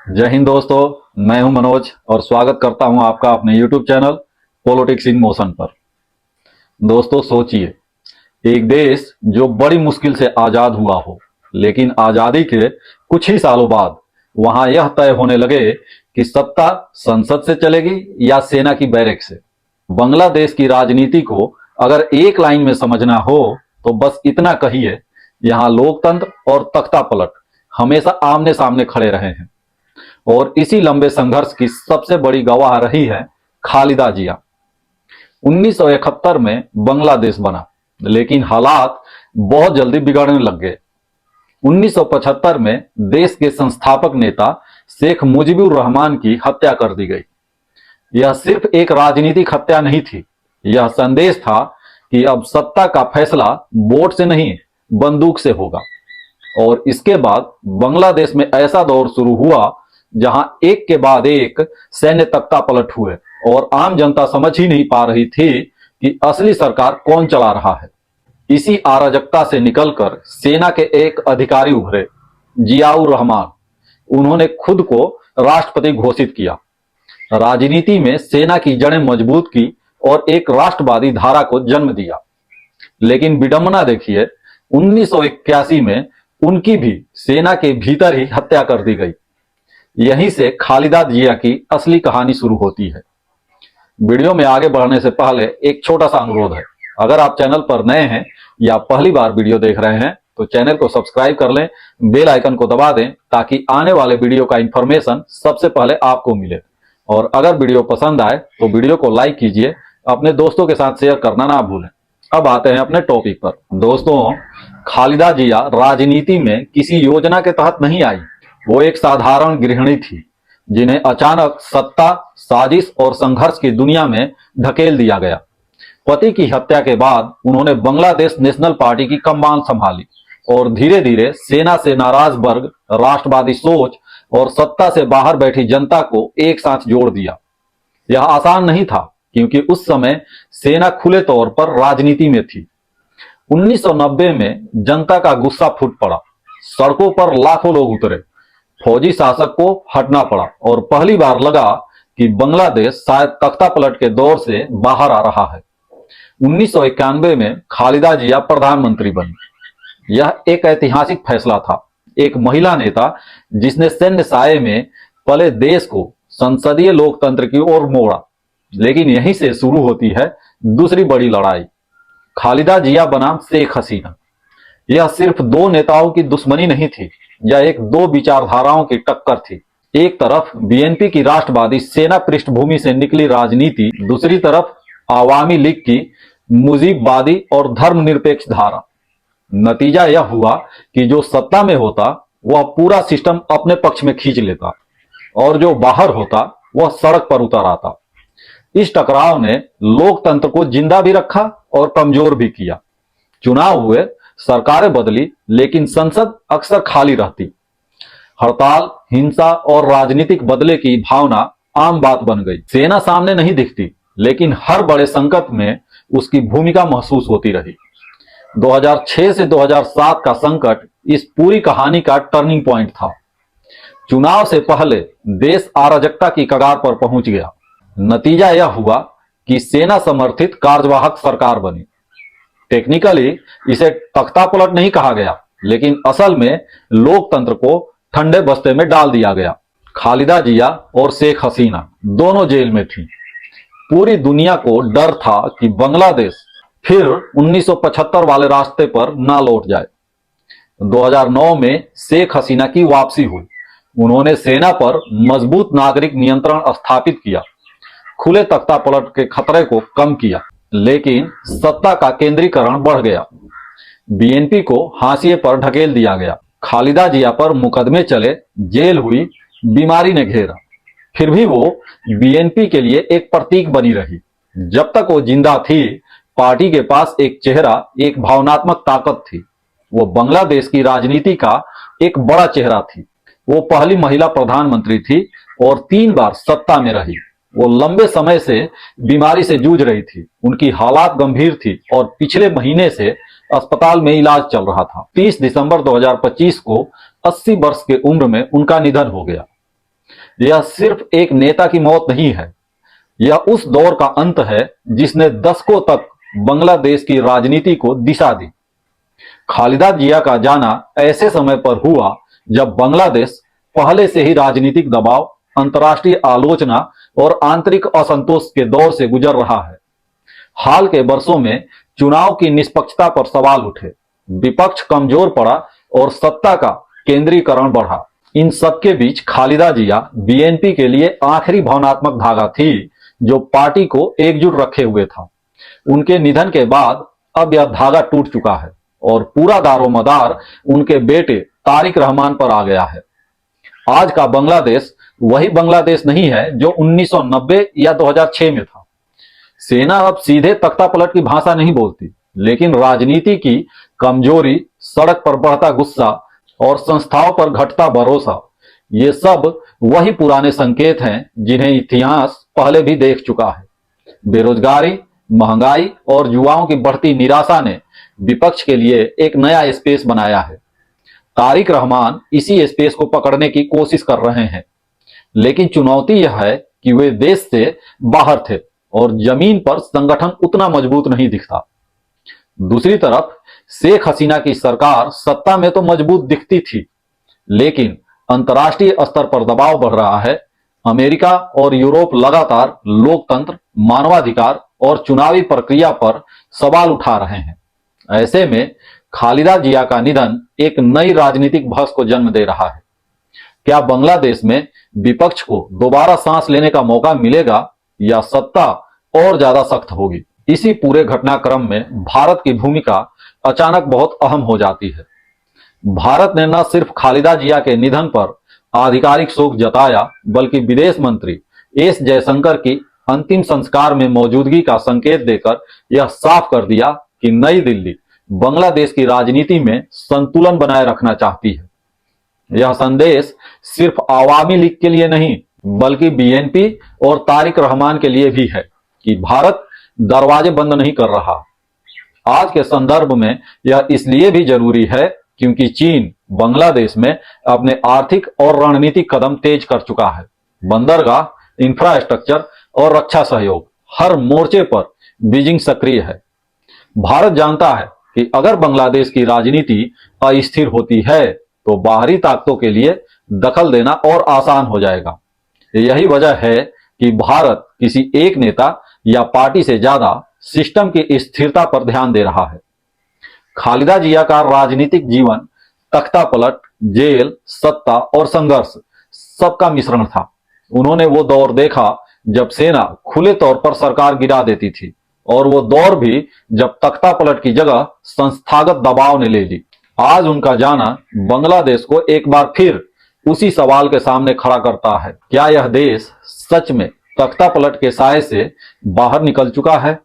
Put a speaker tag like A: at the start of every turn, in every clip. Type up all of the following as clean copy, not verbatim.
A: जय हिंद दोस्तों। मैं हूं मनोज और स्वागत करता हूं आपका अपने YouTube channel politics in motion पर। दोस्तों सोचिए, एक देश जो बड़ी मुश्किल से आजाद हुआ हो, लेकिन आजादी के कुछ ही सालों बाद वहां यह तय होने लगे कि सत्ता संसद से चलेगी या सेना की बैरक से। बांग्लादेश की राजनीति को अगर एक लाइन में समझना हो तो बस इतना कहिए, यहाँ लोकतंत्र और तख्ता पलट हमेशा आमने सामने खड़े रहे हैं। और इसी लंबे संघर्ष की सबसे बड़ी गवाह रही है खालिदा जिया। 1971 में बांग्लादेश बना, लेकिन हालात बहुत जल्दी बिगड़ने लग गए। 1975 में देश के संस्थापक नेता शेख मुजीबुर रहमान की हत्या कर दी गई। यह सिर्फ एक राजनीतिक हत्या नहीं थी, यह संदेश था कि अब सत्ता का फैसला वोट से नहीं, बंदूक से होगा। और इसके बाद बांग्लादेश में ऐसा दौर शुरू हुआ जहां एक के बाद एक सैन्य तख्ता पलट हुए और आम जनता समझ ही नहीं पा रही थी कि असली सरकार कौन चला रहा है। इसी अराजकता से निकलकर सेना के एक अधिकारी उभरे, जियाउर रहमान। उन्होंने खुद को राष्ट्रपति घोषित किया, राजनीति में सेना की जड़ें मजबूत की और एक राष्ट्रवादी धारा को जन्म दिया। लेकिन विडंबना देखिए, 1981 में उनकी भी सेना के भीतर ही हत्या कर दी गई। यहीं से खालिदा जिया की असली कहानी शुरू होती है। वीडियो में आगे बढ़ने से पहले एक छोटा सा अनुरोध है, अगर आप चैनल पर नए हैं या पहली बार वीडियो देख रहे हैं तो चैनल को सब्सक्राइब कर लें, बेल आइकन को दबा दें ताकि आने वाले वीडियो का इंफॉर्मेशन सबसे पहले आपको मिले। और अगर वीडियो पसंद आए तो वीडियो को लाइक कीजिए, अपने दोस्तों के साथ शेयर करना ना भूलें। अब आते हैं अपने टॉपिक पर। दोस्तों, खालिदा जिया राजनीति में किसी योजना के तहत नहीं आई। वो एक साधारण गृहिणी थी जिन्हें अचानक सत्ता, साजिश और संघर्ष की दुनिया में ढकेल दिया गया। पति की हत्या के बाद उन्होंने बांग्लादेश नेशनल पार्टी की कमान संभाली और धीरे धीरे सेना से नाराज वर्ग, राष्ट्रवादी सोच और सत्ता से बाहर बैठी जनता को एक साथ जोड़ दिया। यह आसान नहीं था क्योंकि उस समय सेना खुले तौर पर राजनीति में थी। 1990 में जनता का गुस्सा फूट पड़ा, सड़कों पर लाखों लोग उतरे, फौजी शासक को हटना पड़ा और पहली बार लगा कि बांग्लादेश शायद तख्ता पलट के दौर से बाहर आ रहा है। 1991 में खालिदा जिया प्रधानमंत्री बनी। यह एक ऐतिहासिक फैसला था। एक महिला नेता जिसने सैन्य साये में पले देश को संसदीय लोकतंत्र की ओर मोड़ा। लेकिन यहीं से शुरू होती है दूसरी बड़ी लड़ाई। खालिदा जिया बनाम शेख हसीना। यह सिर्फ दो नेताओं की दुश्मनी नहीं थी, यह एक दो विचारधाराओं की टक्कर थी। एक तरफ बीएनपी की राष्ट्रवादी सेना पृष्ठभूमि से निकली राजनीति, दूसरी तरफ आवामी लीग की मुजीबवादी और धर्मनिरपेक्ष धारा। नतीजा यह हुआ कि जो सत्ता में होता वह पूरा सिस्टम अपने पक्ष में खींच लेता और जो बाहर होता वह सड़क पर उतर आता। इस टकराव ने लोकतंत्र को जिंदा भी रखा और कमजोर भी किया। चुनाव हुए, सरकारें बदली, लेकिन संसद अक्सर खाली रहती। हड़ताल, हिंसा और राजनीतिक बदले की भावना आम बात बन गई। सेना सामने नहीं दिखती, लेकिन हर बड़े संकट में उसकी भूमिका महसूस होती रही। 2006 से 2007 का संकट इस पूरी कहानी का टर्निंग पॉइंट था। चुनाव से पहले देश अराजकता की कगार पर पहुंच गया। नतीजा यह हुआ कि सेना समर्थित कार्यवाहक सरकार बनी। टेक्निकली इसे तख्ता पलट नहीं कहा गया, लेकिन असल में लोकतंत्र को ठंडे बस्ते में डाल दिया गया। खालिदा जिया और शेख हसीना दोनों जेल में थीं। पूरी दुनिया को डर था कि बांग्लादेश फिर 1975 वाले रास्ते पर ना लौट जाए। 2009 में शेख हसीना की वापसी हुई। उन्होंने सेना पर मजबूत नागरिक नियंत्रण स्थापित किया, खुले तख्ता पलट के खतरे को कम किया, लेकिन सत्ता का केंद्रीकरण बढ़ गया। बीएनपी को हाशिए पर ढकेल दिया गया। खालिदा जिया पर मुकदमे चले, जेल हुई, बीमारी ने घेरा। फिर भी वो बीएनपी के लिए एक प्रतीक बनी रही। जब तक वो जिंदा थी, पार्टी के पास एक चेहरा, एक भावनात्मक ताकत थी। वो बांग्लादेश की राजनीति का एक बड़ा चेहरा थी। वो पहली महिला प्रधानमंत्री थी और 3 बार सत्ता में रही। वो लंबे समय से बीमारी से जूझ रही थी, उनकी हालात गंभीर थी और पिछले महीने से अस्पताल में इलाज चल रहा था। 30 दिसंबर 2025 को 80 वर्ष के उम्र में उनका निधन हो गया। यह सिर्फ एक नेता की मौत नहीं है, यह उस दौर का अंत है जिसने दशकों तक बांग्लादेश की राजनीति को दिशा दी। खालिदा जिया का जाना ऐसे समय पर हुआ जब बांग्लादेश पहले से ही राजनीतिक दबाव, अंतर्राष्ट्रीय आलोचना और आंतरिक असंतोष के दौर से गुजर रहा है। हाल के वर्षों में चुनाव की निष्पक्षता पर सवाल उठे, विपक्ष कमजोर पड़ा और सत्ता का केंद्रीकरण बढ़ा। इन सबके बीच खालिदा जिया बीएनपी के लिए आखिरी भावनात्मक धागा थी जो पार्टी को एकजुट रखे हुए था। उनके निधन के बाद अब यह धागा टूट चुका है और पूरा दारोमदार उनके बेटे तारिक रहमान पर आ गया है। आज का बांग्लादेश वही बांग्लादेश नहीं है जो 1990 या 2006 में था। सेना अब सीधे तख्तापलट की भाषा नहीं बोलती, लेकिन राजनीति की कमजोरी, सड़क पर बढ़ता गुस्सा और संस्थाओं पर घटता भरोसा, ये सब वही पुराने संकेत हैं जिन्हें इतिहास पहले भी देख चुका है। बेरोजगारी, महंगाई और युवाओं की बढ़ती निराशा ने विपक्ष के लिए एक नया स्पेस बनाया है। तारिक रहमान इसी स्पेस को पकड़ने की कोशिश कर रहे हैं, लेकिन चुनौती यह है कि वे देश से बाहर थे और जमीन पर संगठन उतना मजबूत नहीं दिखता। दूसरी तरफ शेख हसीना की सरकार सत्ता में तो मजबूत दिखती थी, लेकिन अंतर्राष्ट्रीय स्तर पर दबाव बढ़ रहा है। अमेरिका और यूरोप लगातार लोकतंत्र, मानवाधिकार और चुनावी प्रक्रिया पर सवाल उठा रहे हैं। ऐसे में खालिदा जिया का निधन एक नई राजनीतिक बहस को जन्म दे रहा है। क्या बांग्लादेश में विपक्ष को दोबारा सांस लेने का मौका मिलेगा या सत्ता और ज्यादा सख्त होगी? इसी पूरे घटनाक्रम में भारत की भूमिका अचानक बहुत अहम हो जाती है। भारत ने न सिर्फ खालिदा जिया के निधन पर आधिकारिक शोक जताया, बल्कि विदेश मंत्री एस जयशंकर की अंतिम संस्कार में मौजूदगी का संकेत देकर यह साफ कर दिया कि नई दिल्ली बांग्लादेश की राजनीति में संतुलन बनाए रखना चाहती है। यह संदेश सिर्फ आवामी लीग के लिए नहीं, बल्कि बीएनपी और तारिक रहमान के लिए भी है कि भारत दरवाजे बंद नहीं कर रहा। आज के संदर्भ में यह इसलिए भी जरूरी है क्योंकि चीन बांग्लादेश में अपने आर्थिक और रणनीतिक कदम तेज कर चुका है। बंदरगाह, इंफ्रास्ट्रक्चर और रक्षा सहयोग, हर मोर्चे पर बीजिंग सक्रिय है। भारत जानता है कि अगर बांग्लादेश की राजनीति अस्थिर होती है तो बाहरी ताकतों के लिए दखल देना और आसान हो जाएगा। यही वजह है कि भारत किसी एक नेता या पार्टी से ज्यादा सिस्टम की स्थिरता पर ध्यान दे रहा है। खालिदा जिया का राजनीतिक जीवन तख्तापलट, जेल, सत्ता और संघर्ष सबका मिश्रण था। उन्होंने वो दौर देखा जब सेना खुले तौर पर सरकार गिरा देती थी, और वो दौर भी जब तख्तापलट की जगह संस्थागत दबाव ने ले ली। आज उनका जाना बांग्लादेश को एक बार फिर उसी सवाल के सामने खड़ा करता है, क्या यह देश सच में तख्तापलट के साए से बाहर निकल चुका है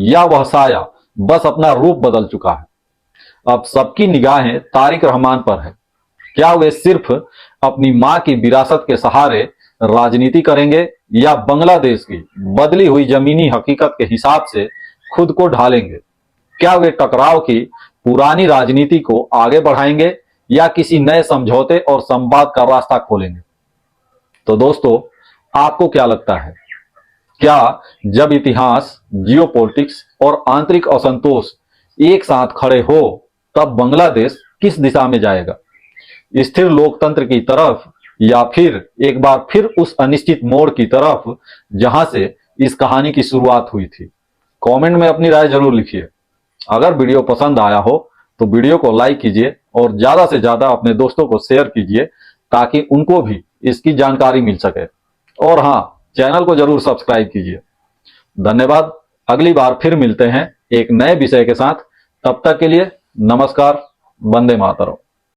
A: या वह साया बस अपना रूप बदल चुका है? अब सबकी निगाहें तारिक रहमान पर है। क्या वे सिर्फ अपनी मां की विरासत के सहारे राजनीति करेंगे या बांग्लादेश की बदली हुई जमीनी हकीकत के हिसाब से खुद को ढालेंगे? क्या वे टकराव की पुरानी राजनीति को आगे बढ़ाएंगे या किसी नए समझौते और संवाद का रास्ता खोलेंगे? तो दोस्तों, आपको क्या लगता है? क्या जब इतिहास, जियोपॉलिटिक्स और आंतरिक असंतोष एक साथ खड़े हो तब बांग्लादेश किस दिशा में जाएगा? स्थिर लोकतंत्र की तरफ या फिर एक बार फिर उस अनिश्चित मोड़ की तरफ जहां से इस कहानी की शुरुआत हुई थी? कमेंट में अपनी राय जरूर लिखिए। अगर वीडियो पसंद आया हो तो वीडियो को लाइक कीजिए और ज्यादा से ज्यादा अपने दोस्तों को शेयर कीजिए ताकि उनको भी इसकी जानकारी मिल सके। और हाँ, चैनल को जरूर सब्सक्राइब कीजिए। धन्यवाद। अगली बार फिर मिलते हैं एक नए विषय के साथ। तब तक के लिए नमस्कार। वंदे मातरम।